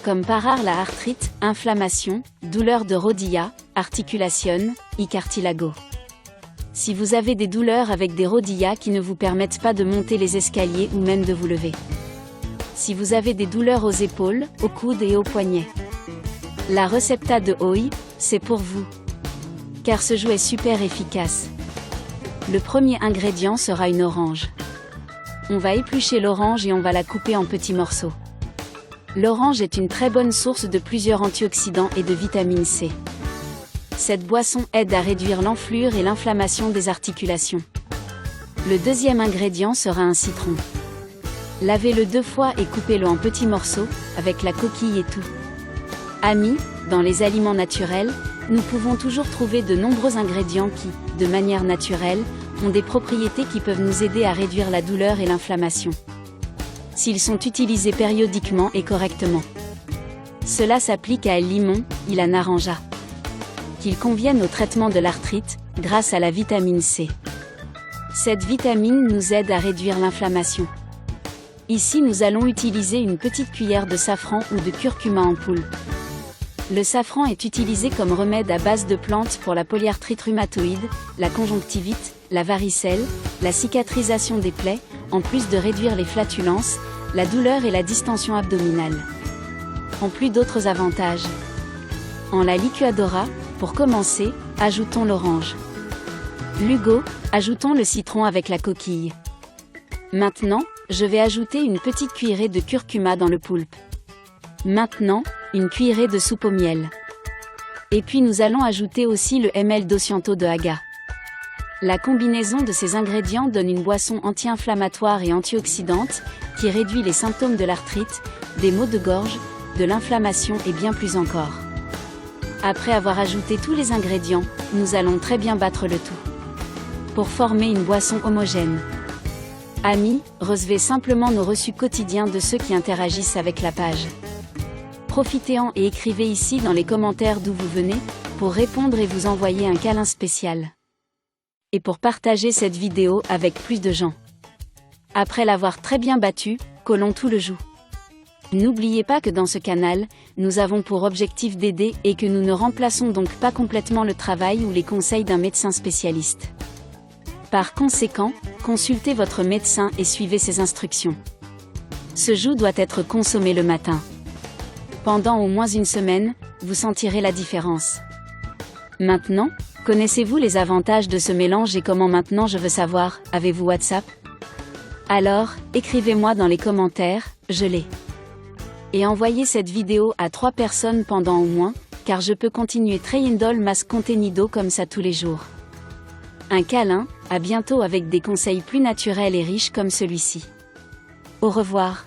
comme parar la arthrite, inflammation, douleur de rodilla, articulation, y cartilago. Si vous avez des douleurs avec des rodillas qui ne vous permettent pas de monter les escaliers ou même de vous lever. Si vous avez des douleurs aux épaules, aux coudes et aux poignets. La Recepta de Oi, c'est pour vous. Car ce jus est super efficace. Le premier ingrédient sera une orange. On va éplucher l'orange et on va la couper en petits morceaux. L'orange est une très bonne source de plusieurs antioxydants et de vitamine C. Cette boisson aide à réduire l'enflure et l'inflammation des articulations. Le deuxième ingrédient sera un citron. Lavez-le 2 fois et coupez-le en petits morceaux, avec la coquille et tout. Amis, dans les aliments naturels, nous pouvons toujours trouver de nombreux ingrédients qui, de manière naturelle, ont des propriétés qui peuvent nous aider à réduire la douleur et l'inflammation. S'ils sont utilisés périodiquement et correctement. Cela s'applique à El Limon, y la naranja. Qu'ils conviennent au traitement de l'arthrite, grâce à la vitamine C. Cette vitamine nous aide à réduire l'inflammation. Ici nous allons utiliser une petite cuillère de safran ou de curcuma en poudre. Le safran est utilisé comme remède à base de plantes pour la polyarthrite rhumatoïde, la conjonctivite, la varicelle, la cicatrisation des plaies, en plus de réduire les flatulences, la douleur et la distension abdominale. En plus d'autres avantages. En la licuadora, pour commencer, ajoutons l'orange. L'Hugo, ajoutons le citron avec la coquille. Maintenant, je vais ajouter une petite cuillerée de curcuma dans le poulpe. Maintenant, une cuillerée de soupe au miel. Et puis nous allons ajouter aussi le ml d'Osianto de Haga. La combinaison de ces ingrédients donne une boisson anti-inflammatoire et antioxydante, qui réduit les symptômes de l'arthrite, des maux de gorge, de l'inflammation et bien plus encore. Après avoir ajouté tous les ingrédients, nous allons très bien battre le tout. Pour former une boisson homogène. Amis, recevez simplement nos reçus quotidiens de ceux qui interagissent avec la page. Profitez-en et écrivez ici dans les commentaires d'où vous venez, pour répondre et vous envoyer un câlin spécial. Et pour partager cette vidéo avec plus de gens. Après l'avoir très bien battu, collons tout le jus. N'oubliez pas que dans ce canal, nous avons pour objectif d'aider et que nous ne remplaçons donc pas complètement le travail ou les conseils d'un médecin spécialiste. Par conséquent, consultez votre médecin et suivez ses instructions. Ce jus doit être consommé le matin. Pendant au moins une semaine, vous sentirez la différence. Maintenant, connaissez-vous les avantages de ce mélange et comment maintenant je veux savoir, avez-vous WhatsApp? Alors, écrivez-moi dans les commentaires, je l'ai. Et envoyez cette vidéo à 3 personnes pendant au moins, car je peux continuer trayendo más contenido comme ça tous les jours. Un câlin, à bientôt avec des conseils plus naturels et riches comme celui-ci. Au revoir.